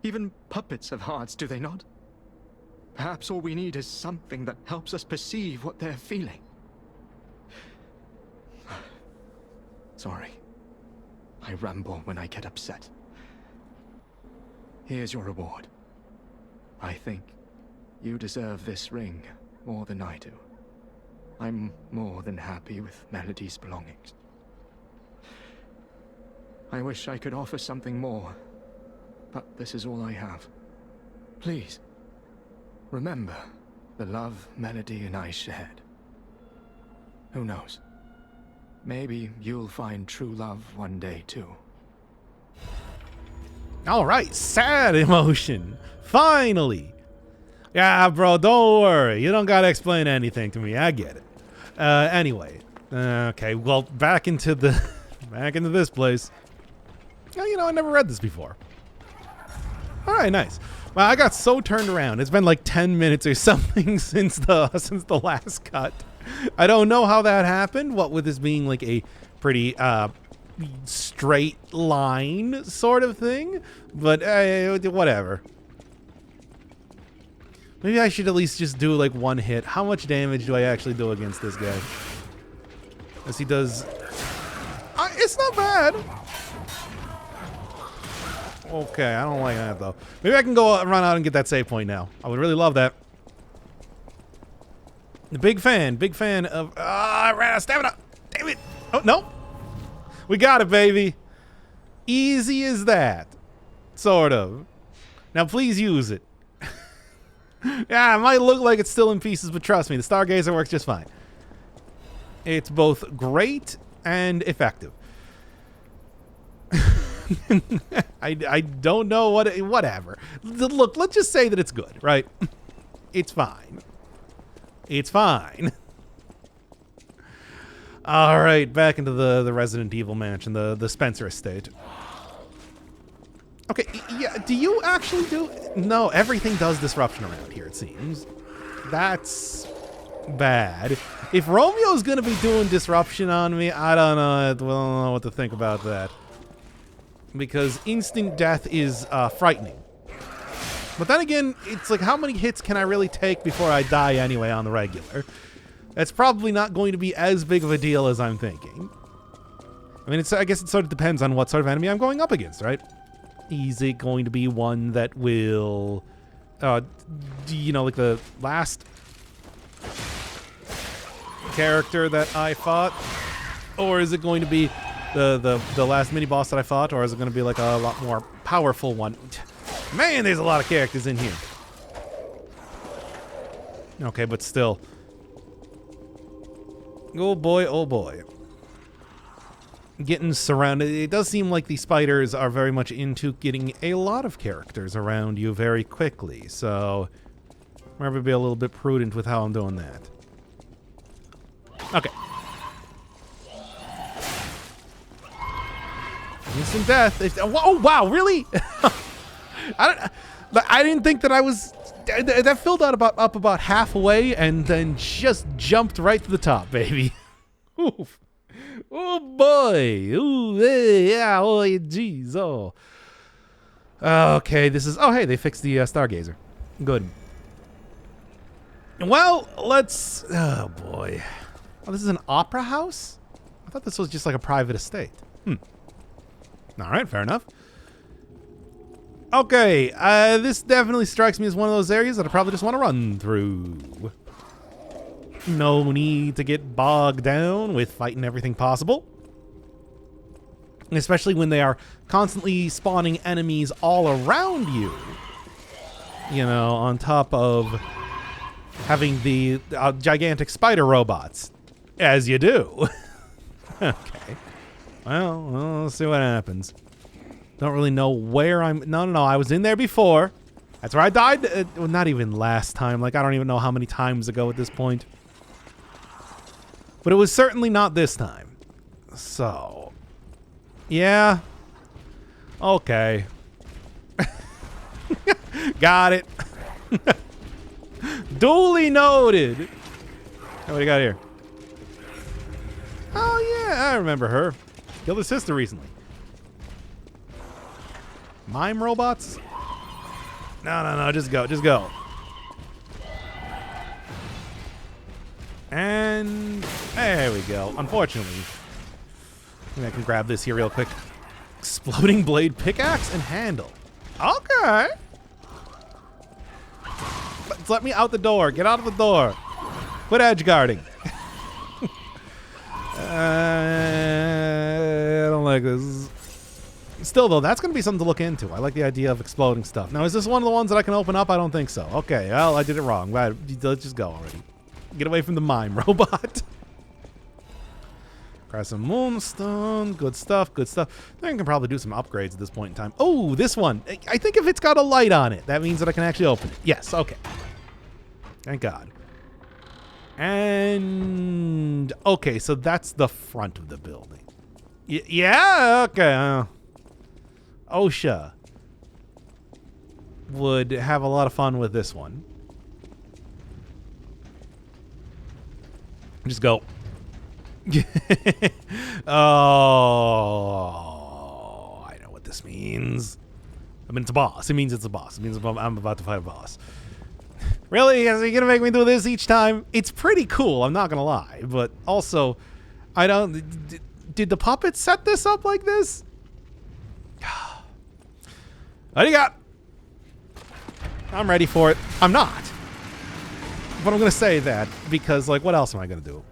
Even puppets have hearts, do they not? Perhaps all we need is something that helps us perceive what they're feeling. Sorry. I ramble when I get upset. Here's your reward. I think you deserve this ring more than I do. I'm more than happy with Melody's belongings. I wish I could offer something more, but this is all I have. Please, remember the love Melody and I shared. Who knows? Maybe you'll find true love one day, too. All right, sad emotion. Finally. Yeah, bro, don't worry. You don't gotta explain anything to me. I get it. Anyway. Okay, well, back into this place. Oh, you know, I never read this before. All right, nice. Well, I got so turned around. It's been like 10 minutes or something since the last cut. I don't know how that happened. What with this being like a pretty straight line sort of thing, but whatever. Maybe I should at least just do like one hit. How much damage do I actually do against this guy? As he does. It's not bad. Okay, I don't like that though. Maybe I can go run out and get that save point now. I would really love that. Big fan of. I ran out of stamina. Damn it. Oh, no. We got it, baby. Easy as that. Sort of. Now, please use it. Yeah, it might look like it's still in pieces, but trust me, the Stargazer works just fine. It's both great and effective. I don't know whatever. Look, let's just say that it's good, right? It's fine. It's fine. All right, back into the Resident Evil mansion, the Spencer estate. Okay, yeah, do you actually do... No, everything does disruption around here, it seems. That's bad. If Romeo's gonna be doing disruption on me, I don't know what to think about that. Because instant death is frightening. But then again, it's like, how many hits can I really take before I die anyway on the regular? That's probably not going to be as big of a deal as I'm thinking. I mean, I guess it sort of depends on what sort of enemy I'm going up against, right? Is it going to be one that will, you know, like the last character that I fought? Or is it going to be the last mini-boss that I fought? Or is it going to be like a lot more powerful one? Man, there's a lot of characters in here. Okay, but still. Oh boy, oh boy. Getting surrounded. It does seem like the spiders are very much into getting a lot of characters around you very quickly, so I'm going to be a little bit prudent with how I'm doing that. Okay. Instant death. Oh, wow, really? I didn't think that I was... That filled out up about halfway and then just jumped right to the top, baby. Oof. Oh boy! Ooh, yeah! Oh, jeez! Oh. Okay, this is. Oh, hey, they fixed the Stargazer. Good. Well, let's. Oh boy! Oh, this is an opera house. I thought this was just like a private estate. All right, fair enough. Okay, this definitely strikes me as one of those areas that I probably just want to run through. No need to get bogged down with fighting everything possible. Especially when they are constantly spawning enemies all around you. You know, on top of having the gigantic spider robots. As you do. Okay. Well, we'll see what happens. Don't really know where I'm... No, I was in there before. That's where I died. Well, not even last time. Like, I don't even know how many times ago at this point. But it was certainly not this time. So, yeah. Okay. Got it. Duly noted. What do we got here? Oh, yeah, I remember her. Killed her sister recently. Mime robots? No, just go. And there we go. Unfortunately, I can grab this here real quick. Exploding blade pickaxe and handle. Okay. Let me out the door. Get out of the door. Quit edge guarding. I don't like this. Still, though, that's going to be something to look into. I like the idea of exploding stuff. Now, is this one of the ones that I can open up? I don't think so. Okay, well, I did it wrong. Let's just go already. Get away from the mime robot. Grab some moonstone. Good stuff, good stuff. I can probably do some upgrades at this point in time. Oh, this one. I think if it's got a light on it, that means that I can actually open it. Yes, okay. Thank God. And... okay, so that's the front of the building. Yeah, okay. OSHA would have a lot of fun with this one. Just go. Oh, I know what this means. I mean, it's a boss. It means it's a boss. It means I'm about to fight a boss. Really? Are you gonna make me do this each time? It's pretty cool, I'm not gonna lie. But also, I don't... did the puppets set this up like this? What do you got? I'm ready for it. I'm not. But I'm gonna say that because, like, what else am I gonna do?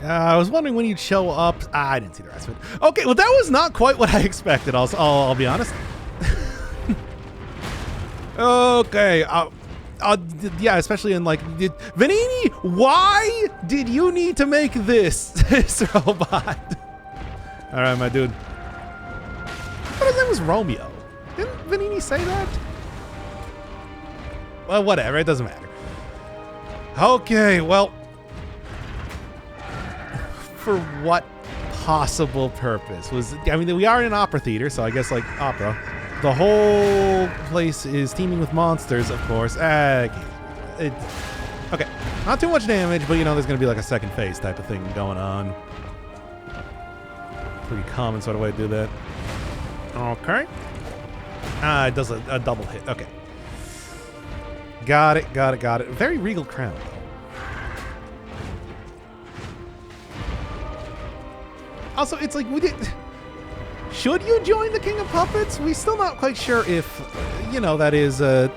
I was wondering when you'd show up. I didn't see the rest of it. Okay, well, that was not quite what I expected. I'll be honest. Okay. Yeah, especially in, like, Vanini, why did you need to make this robot? All right, my dude. I thought his name was Romeo. Didn't Vanini say that? Well, whatever. It doesn't matter. Okay, well. For what possible purpose? I mean, we are in an opera theater, so I guess, like, opera. The whole place is teeming with monsters, of course. Okay. Not too much damage, but, you know, there's going to be, like, a second phase type of thing going on. Pretty common sort of way to do that. Okay. It does a double hit. Okay. Got it. Very regal crown, though. Also, it's like, should you join the King of Puppets? We're still not quite sure if, you know, that is, it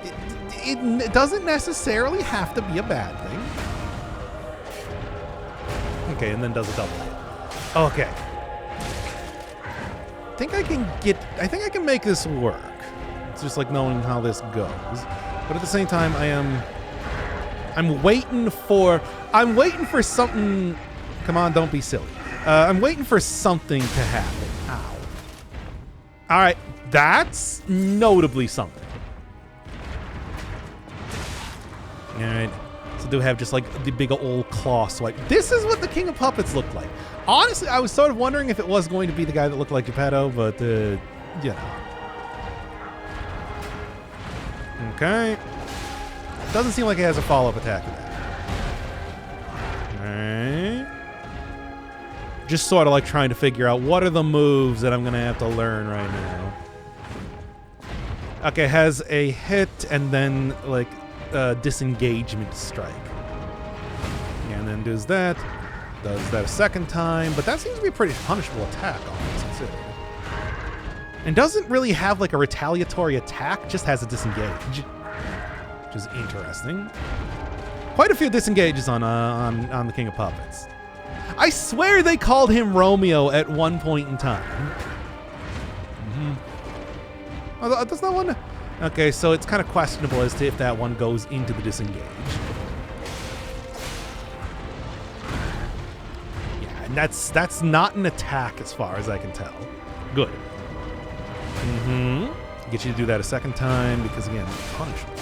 doesn't necessarily have to be a bad thing. Okay, and then does a double hit. Okay. I think I can make this work. It's just like knowing how this goes. But at the same time, I'm waiting for something. Come on, don't be silly. I'm waiting for something to happen. Ow. All right, that's notably something. All right, so do have just like the big old claw swipe. This is what the King of Puppets looked like. Honestly, I was sort of wondering if it was going to be the guy that looked like Geppetto, but you know. Okay. Doesn't seem like he has a follow-up attack to that. All right. Just sort of like trying to figure out what are the moves that I'm going to have to learn right now. Okay, has a hit and then like disengagement strike. And then does that a second time, but that seems to be a pretty punishable attack, all things considered. And doesn't really have like a retaliatory attack, just has a disengage, which is interesting. Quite a few disengages on the King of Puppets. I swear they called him Romeo at one point in time. Oh, does that one? Okay, so it's kind of questionable as to if that one goes into the disengage. Yeah, and that's not an attack as far as I can tell. Good. Get you to do that a second time because again, punishable.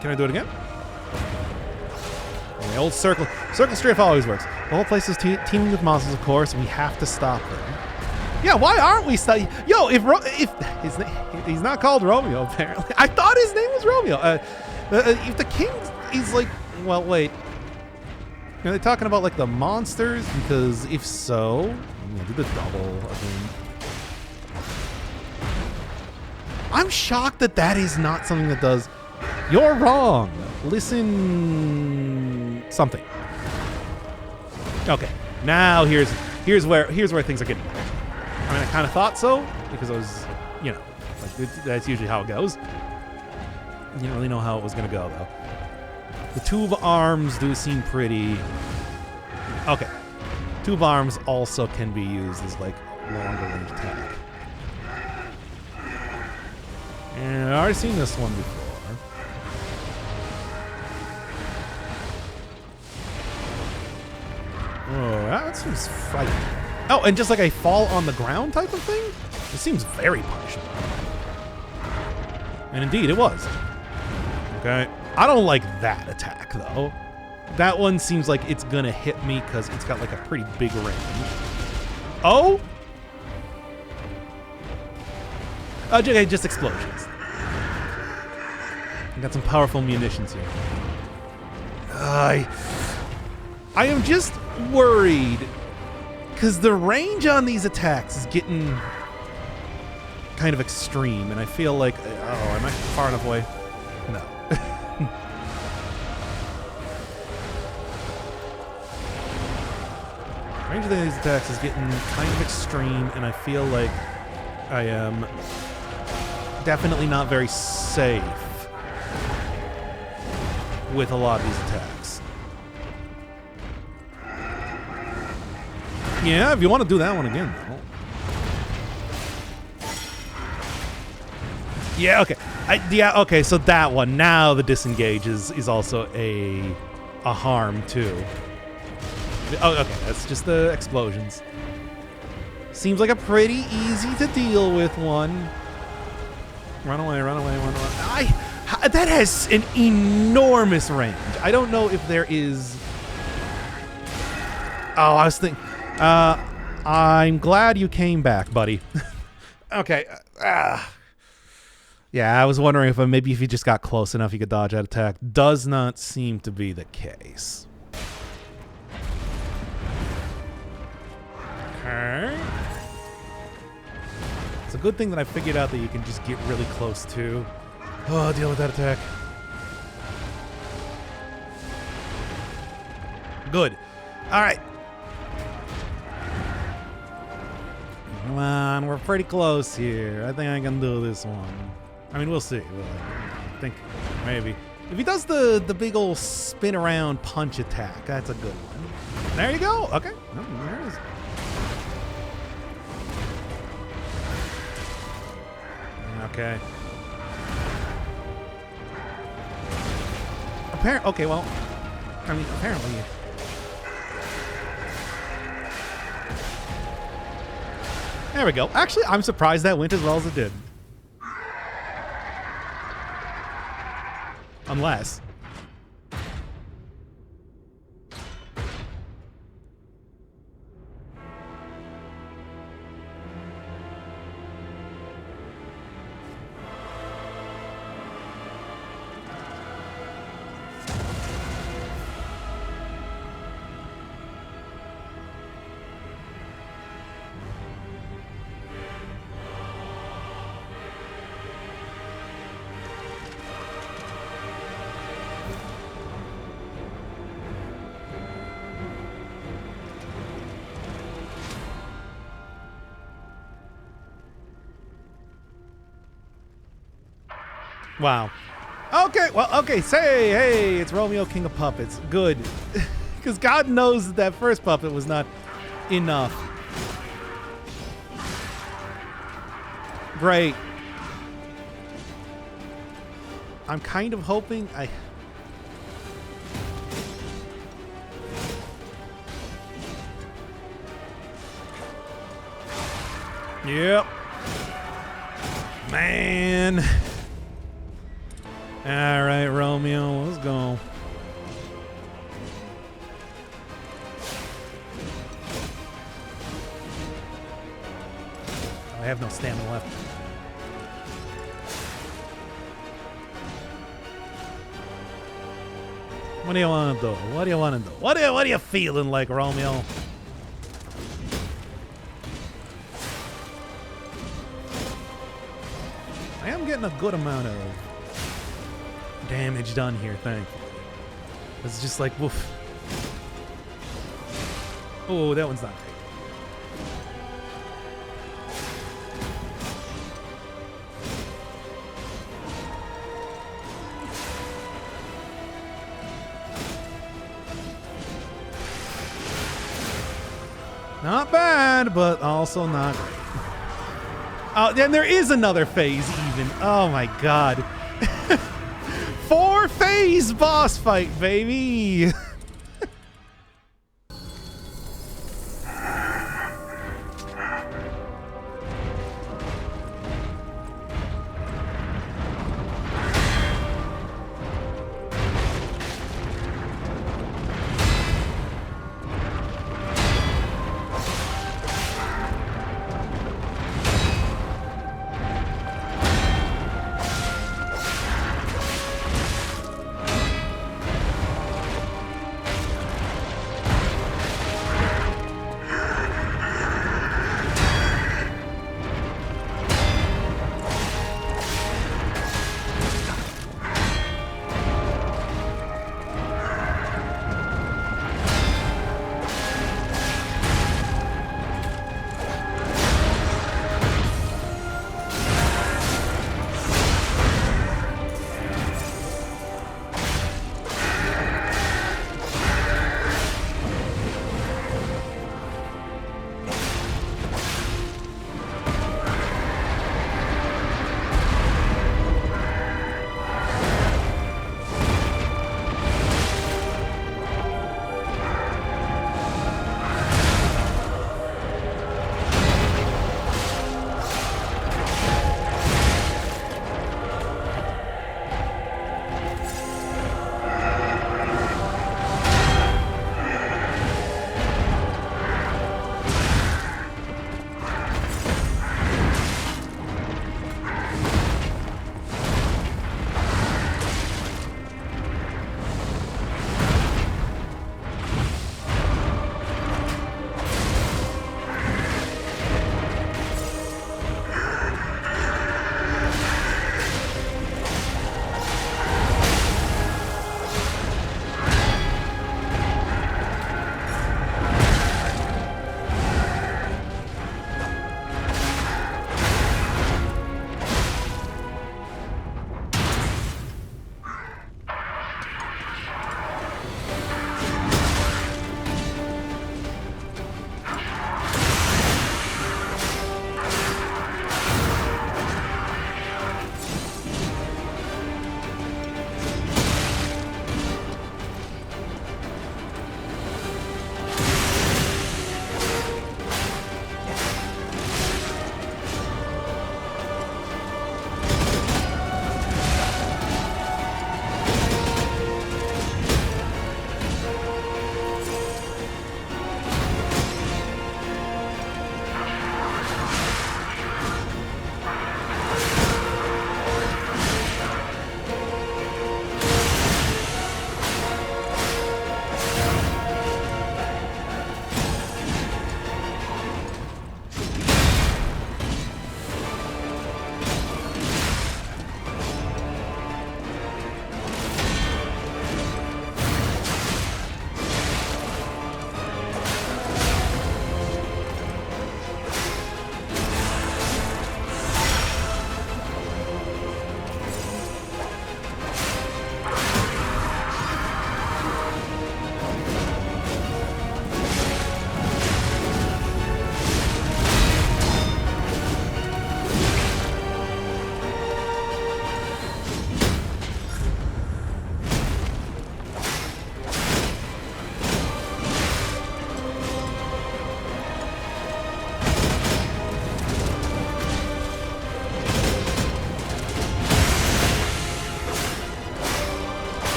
Can I do it again? The old circle strafe always works. The whole place is teeming with monsters, of course, and we have to stop them. Yeah, why aren't we studying? Yo, if he's not called Romeo, apparently. I thought his name was Romeo. If the king is like, well, wait. Are they talking about like the monsters? Because if so, I'm gonna do the double again. I'm shocked that is not something that does. You're wrong. Listen, something. Okay, now here's where things are getting better. I mean, I kind of thought so because I was, you know, like that's usually how it goes. You didn't really know how it was gonna go though. The two of arms do seem pretty. Okay, two of arms also can be used as like longer range attack. And I've already seen this one before. Oh, that seems frightening. Oh, and just like a fall on the ground type of thing? It seems very punishable. And indeed, it was. Okay. I don't like that attack, though. That one seems like it's gonna hit me because it's got like a pretty big range. Oh? Okay, just explosions. I got some powerful munitions here. I am just worried because the range on these attacks is getting kind of extreme, and I feel like, oh, am I far enough away? No. Range of these attacks is getting kind of extreme, and I feel like I am definitely not very safe with a lot of these attacks. Yeah, if you want to do that one again, though. Yeah, okay. Okay, so that one. Now the disengage is also a harm, too. Oh, okay, that's just the explosions. Seems like a pretty easy to deal with one. Run away, run away, run away. That has an enormous range. I don't know if there is... Oh, I was thinking... I'm glad you came back, buddy. Okay. Yeah, I was wondering if maybe if you just got close enough you could dodge that attack. Does not seem to be the case. Okay. It's a good thing that I figured out that you can just get really close to. Oh, deal with that attack. Good. All right. Come on, we're pretty close here. I think I can do this one. I mean, we'll see. I think maybe. If he does the big old spin around punch attack, that's a good one. There you go. Okay. Oh, there it is. Okay. Okay, well, I mean, apparently. There we go. Actually, I'm surprised that went as well as it did. Unless. Wow. Okay, well, okay, say, hey, it's Romeo, King of Puppets. Good. Because God knows that first puppet was not enough. Great. I'm kind of hoping Yep. Man. All right, Romeo, let's go. I have no stamina left. What do you want to do? What do you want to do? What are you feeling like, Romeo? I am getting a good amount of damage done here, thankfully. It's just like, woof. Oh, that one's not great. Not bad, but also not great. Oh, then there is another phase even. Oh my god. 4-phase boss fight, baby.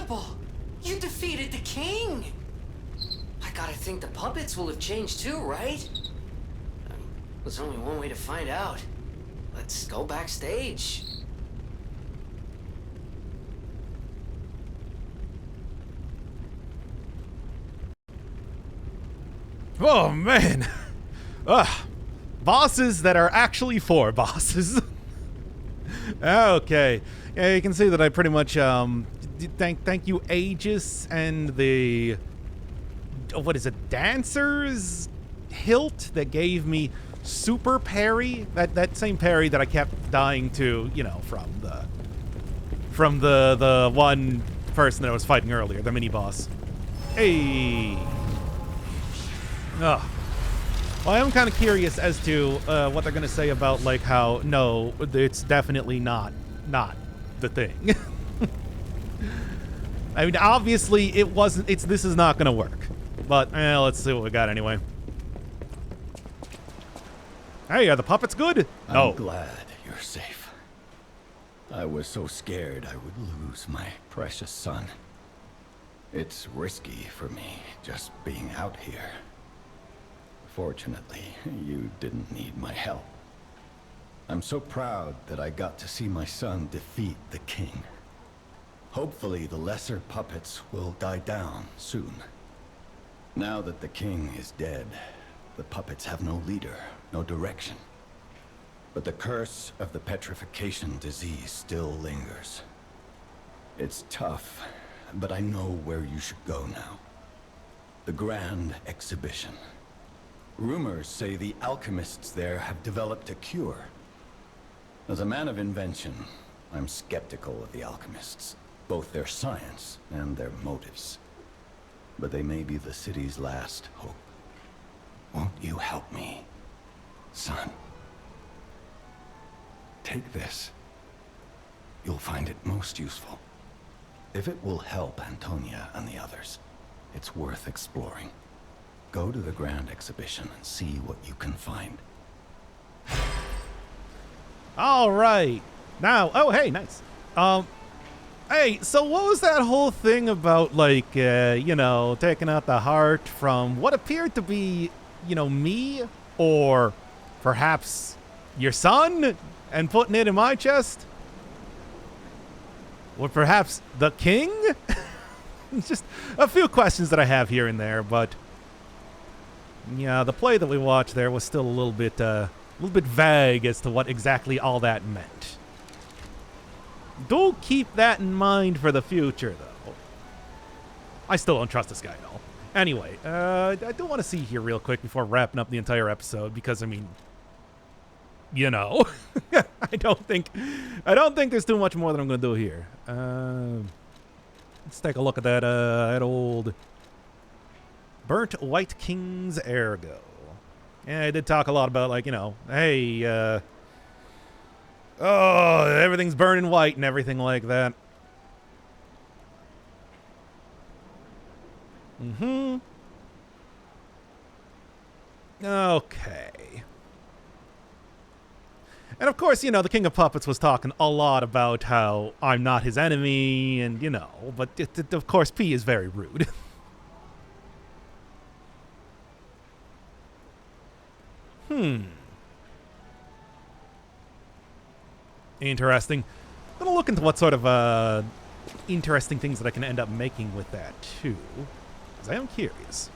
incredible! You defeated the king! I gotta think the puppets will have changed too, right? There's only one way to find out. Let's go backstage. Oh, man. Ugh. Bosses that are actually for bosses. Okay. Yeah, you can see that I pretty much, thank you, Aegis, and the, what is it, Dancer's hilt that gave me super parry. That same parry that I kept dying to, you know, from the one person that I was fighting earlier, the mini boss. Hey. Ugh. Well, I am kind of curious as to what they're gonna say about, like, how no, it's definitely not the thing. I mean, obviously it wasn't. This is not gonna work. But let's see what we got anyway. Hey, are the puppets good? No. I'm glad you're safe. I was so scared I would lose my precious son. It's risky for me just being out here. Fortunately, you didn't need my help. I'm so proud that I got to see my son defeat the king. Hopefully the lesser puppets will die down soon. Now that the king is dead, the puppets have no leader, no direction. But the curse of the petrification disease still lingers. It's tough, but I know where you should go now. The Grand Exhibition. Rumors say the alchemists there have developed a cure. As a man of invention, I'm skeptical of the alchemists, both their science and their motives. But they may be the city's last hope. Won't you help me, son? Take this. You'll find it most useful. If it will help Antonia and the others, it's worth exploring. Go to the Grand Exhibition and see what you can find. All right. Now, oh, hey, nice. Hey, so what was that whole thing about, like, you know, taking out the heart from what appeared to be, you know, me or perhaps your son and putting it in my chest? Or perhaps the king? Just a few questions that I have here and there, but yeah, the play that we watched there was still a little bit vague as to what exactly all that meant. Do keep that in mind for the future, though. I still don't trust this guy at all. Anyway, I do want to see here real quick before wrapping up the entire episode, because I mean, you know, I don't think there's too much more that I'm gonna do here. Let's take a look at that old Burnt White King's Ergo. Yeah, I did talk a lot about, like, you know, hey, oh, everything's burning white and everything like that. Mm-hmm. Okay. And of course, you know, the King of Puppets was talking a lot about how I'm not his enemy and, you know, but of course P is very rude. Interesting. I'm gonna look into what sort of interesting things that I can end up making with that too, because I am curious.